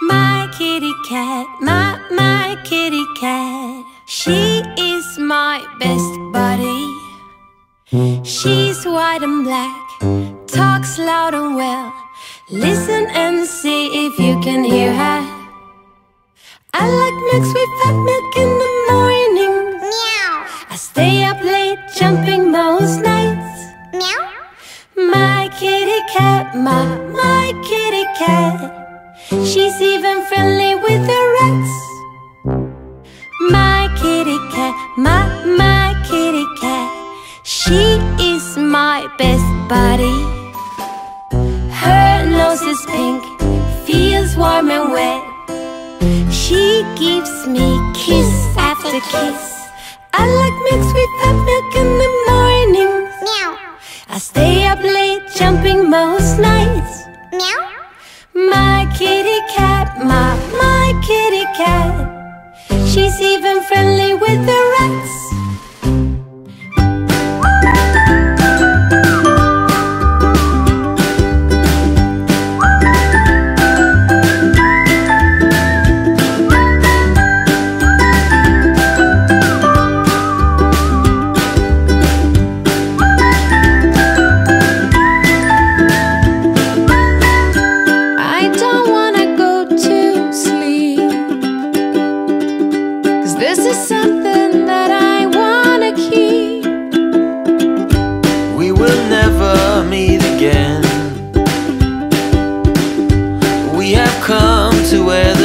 My kitty cat, my kitty cat. She is my best buddy. She's white and black, talks loud and well. Listen and see if you can hear her. I like milk, sweet fat milk in the morning. Meow. I stay up late jumping most nights. Meow. My kitty cat, my kitty cat. She's even friendly with the rats. My kitty cat, my kitty cat. She is my best buddy. Her nose is pink, feels warm and wet. She gives me kiss after kiss. I like milk, sweet fat milk in the morning. Meow. I stay up late jumping most nights. Meow. My kitty cat, my kitty cat. She's even friendly with the rats.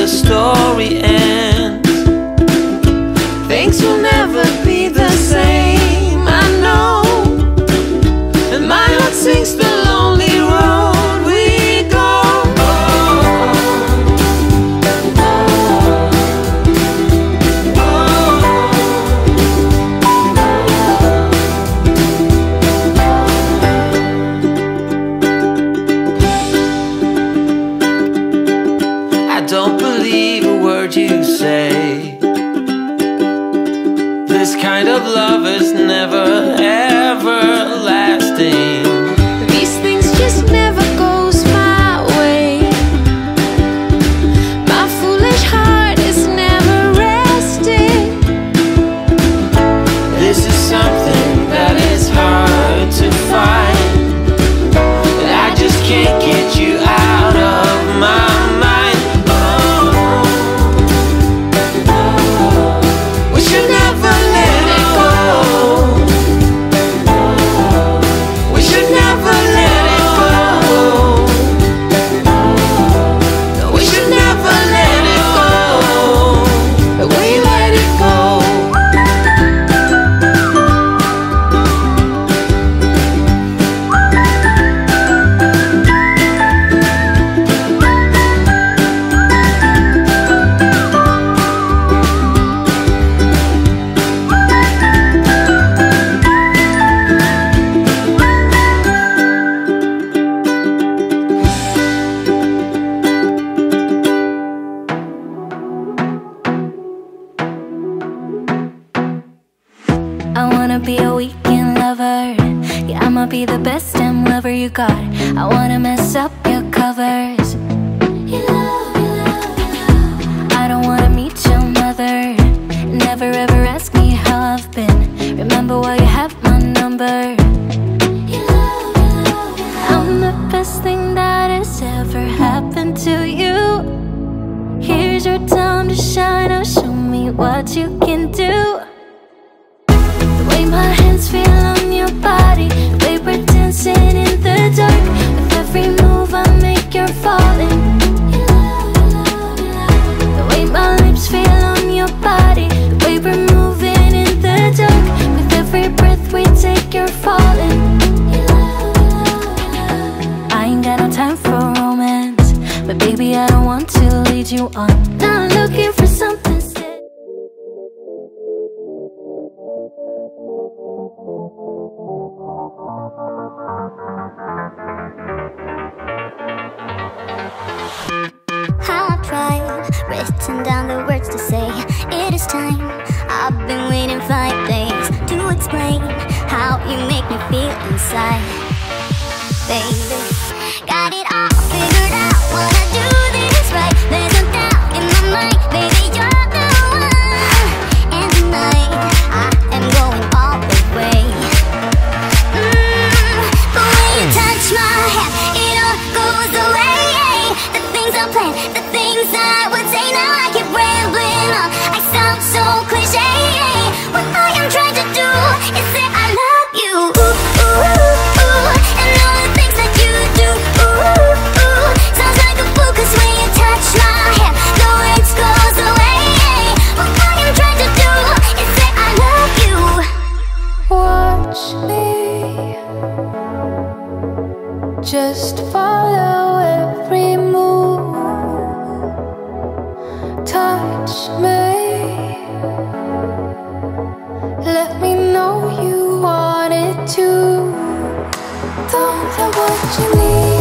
Story ends. Things will never be the same, I know. And my heart sings the lonely road we go. I don't believe a word you say. This kind of love is never ever lasting. These things just never goes my way. My foolish heart is never resting. This is something that is hard to find. I just can't get you out of my mind. Be the best damn lover you got. I wanna mess up your covers. I don't wanna meet your mother. Never ever ask me how I've been. Remember why you have my number. I'm the best thing that has ever happened to you. Here's your time to shine. Now show me what you can do. The way my hands feel on your body, we're dancing in the dark. With every move I make, you're falling. The way my lips feel on your body, the way we're moving in the dark. With every breath we take, you're falling. I ain't got no time for romance, but baby I don't want to lead you on. Now I'm looking for something. Written down the words to say. It is time. I've been waiting 5 days to explain how you make me feel inside. Baby, got it all figured out. Wanna do this right. There's a plan. The things I would say, now I keep rambling on. I sound so cliche. What I am trying to do is say I love you. Ooh, ooh, ooh, ooh. And all the things that you do. Ooh, ooh, ooh. Sounds like a fool, 'cause when you touch my hair, the rinse goes away. What I am trying to do is say I love you. Watch me, just follow every move. Touch me, let me know you want it too. Don't know what you need.